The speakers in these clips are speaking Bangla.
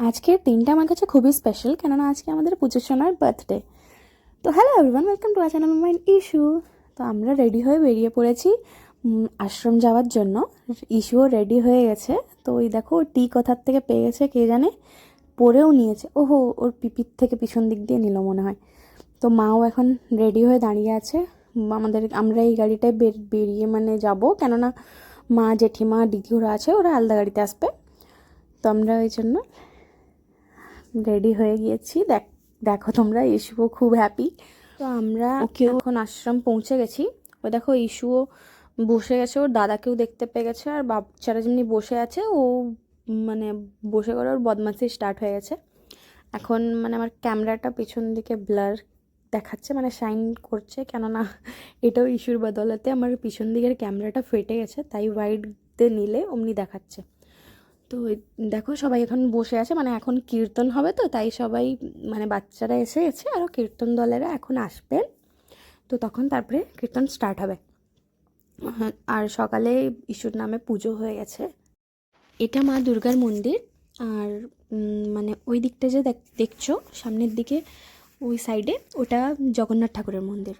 আজকের দিনটা আমার কাছে খুবই স্পেশাল, কেননা আজকে আমাদের পুজো সোনার বার্থডে। তো hello everyone, welcome to our channel mind issue. তো আমরা রেডি হয়ে বেরিয়ে পড়েছি আশ্রম যাওয়ার জন্য। ইস্যুও রেডি হয়ে গেছে। তো ওই দেখো টি কোথার থেকে পেয়ে গেছে কে জানে, পরেও নিয়েছে। ওহো, ওর পিপির থেকে পিছন দিক দিয়ে নিল মনে হয়। তো মাও এখন রেডি হয়ে দাঁড়িয়ে আছে। আমরা এই গাড়িটায় বেরিয়ে যাব, কেননা মা জেঠিমা দিদি ওরা আছে, ওরা আলাদা গাড়িতে আসবে। তো আমরা ওই জন্য রেডি হয়ে গিয়েছি। দেখো তোমরা, ইস্যুও খুব হ্যাপি। তো আমরা এখন আশ্রম পৌঁছে গেছি। ও দেখো ইস্যুও বসে গেছে, ওর দাদাকেও দেখতে পেয়ে গেছে। আর বাচ্চারা যেমনি বসে আছে, ও বসে করে ওর বদমাশি স্টার্ট হয়ে গেছে। এখন আমার ক্যামেরাটা পেছন দিকে ব্লার দেখাচ্ছে, শাইন করছে, কেননা এটাও ইস্যুর বদলাতে আমার পিছন দিকের ক্যামেরাটা ফেটে গেছে, তাই ওয়াইডতে নিলে অমনি দেখাচ্ছে। তো দেখো সবাই এখন বসে আছে, এখন কীর্তন হবে, তো তাই সবাই বাচ্চারা এসে গেছে, আরও কীর্তন দলেরা এখন আসবেন। তো তখন তারপরে কীর্তন স্টার্ট হবে। আর সকালে ইস্যুর নামে পুজো হয়ে গেছে। এটা মা দুর্গার মন্দির। আর ওই দিকটা যে দেখছো সামনের দিকে, ওই সাইডে ওটা জগন্নাথ ঠাকুরের মন্দির।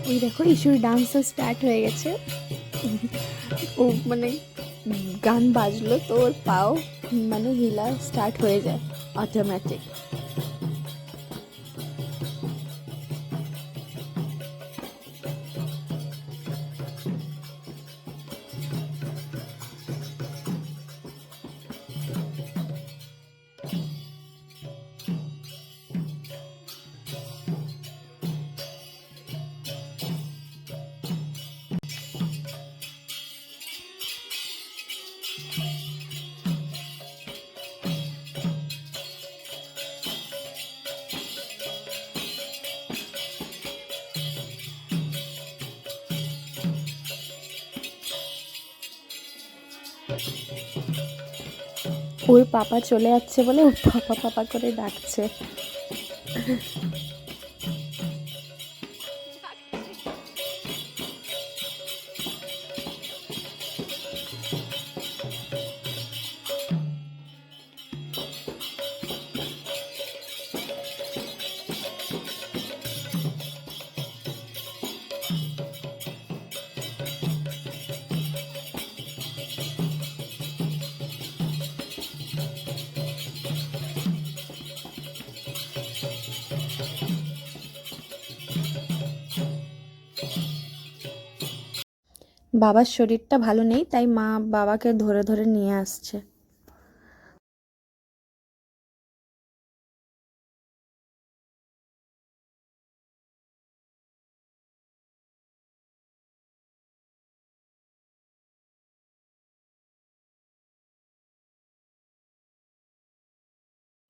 ওই দেখো ইস্যুর ডান্সও স্টার্ট হয়ে গেছে। ও গান বাজলো তো ওর পাও হিলা স্টার্ট হয়ে যায় অটোমেটিক। ওর পাপা চলে যাচ্ছে বলে ও পাপা পাপা করে ডাকছে। বাবার শরীরটা ভালো নেই, তাই মা বাবাকে ধরে ধরে নিয়ে আসছে।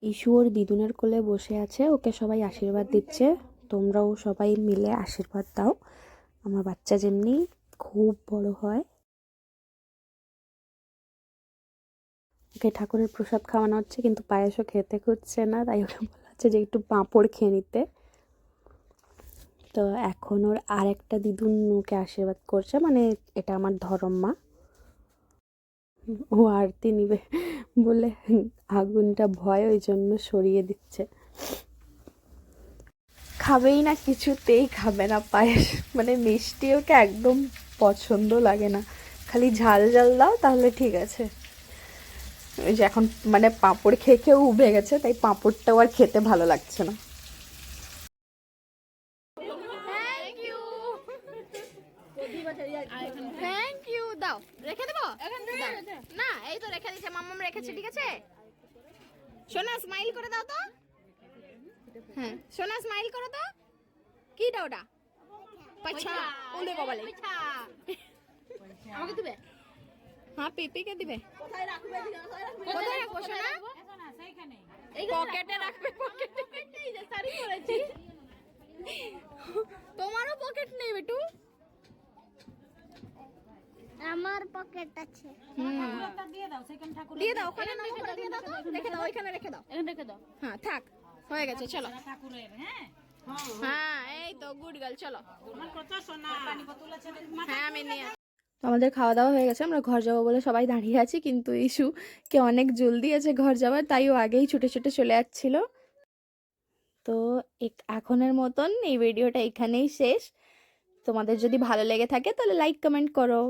ইস্যু ওর দিদুনের কোলে বসে আছে, ওকে সবাই আশীর্বাদ দিচ্ছে। তোমরাও সবাই মিলে আশীর্বাদ দাও, আমার বাচ্চা যেমনি খুব বড় হয়। ওকে ঠাকুরের প্রসাদ খাওয়ানো হচ্ছে, কিন্তু পায়েসও খেতে খুঁজছে না, তাই ওকে বলা হচ্ছে যে একটু পাঁপড় খেয়ে নিতে। তো এখন ওর আর একটা দিদুন ওকে আশীর্বাদ করছে, এটা আমার ধরম মা। ও আরতি নিবে বলে আগুনটা ভয়, ওই জন্য সরিয়ে দিচ্ছে। খাবেই না, কিছুতেই খাবে না পায়েস, মিষ্টি ওকে একদম পছন্দ লাগে না। খালি ঝাল ঝাল দাও তাহলে ঠিক আছে। ওই যে এখন পাঁপড় খেয়ে খেয়েও উবে গেছে, তাই পাঁপড়টাও আর খেতে ভালো লাগছে না। থ্যাংক ইউ দাও, রেখে দেবো না, এই তো রেখে দিয়েছে, মাম্মাম রেখেছে, ঠিক আছে। সোনা স্মাইল করে দাও তো। হ্যাঁ সোনা স্মাইল করো তো। কিটা ওটা? পাছা ওলে বাবালে আমাকে দিবে? হ্যাঁ পেপিকে দিবে। কোথায় রাখবে? কোথায় রাখবো সোনা? সেইখানে পকেটে রাখবে। পকেটে এই যে শাড়ি পরেছি। তোমারও পকেট নেই বেটু? আমার পকেট আছে। দিয়ে দাও, সেখানে ঠাকুর দিয়ে দাও, ওখানে নাও, ওখানে দিয়ে দাও, তো রেখে দাও, ওইখানে রেখে দাও, এখানে রেখে দাও। হ্যাঁ থাক, হয়ে গেছে, চলো ঠাকুরের। হ্যাঁ হ্যাঁ এই তো গুড গার্ল, চলো। আমার কত সোনা পানি বোতল আছে, হ্যাঁ আমি নিয়ে তো আমাদের খাওয়া দাওয়া হয়ে গেছে, আমরা ঘর যাবো বলে সবাই দাঁড়িয়ে আছি, কিন্তু ইস্যুকে অনেক জলদি আছে ঘর যাওয়ার, তাই ও আগেই ছুটে ছুটে চলে যাচ্ছিল। তো এখনের মতন এই ভিডিওটা এখানেই শেষ। তোমাদের যদি ভালো লেগে থাকে তাহলে লাইক কমেন্ট করো।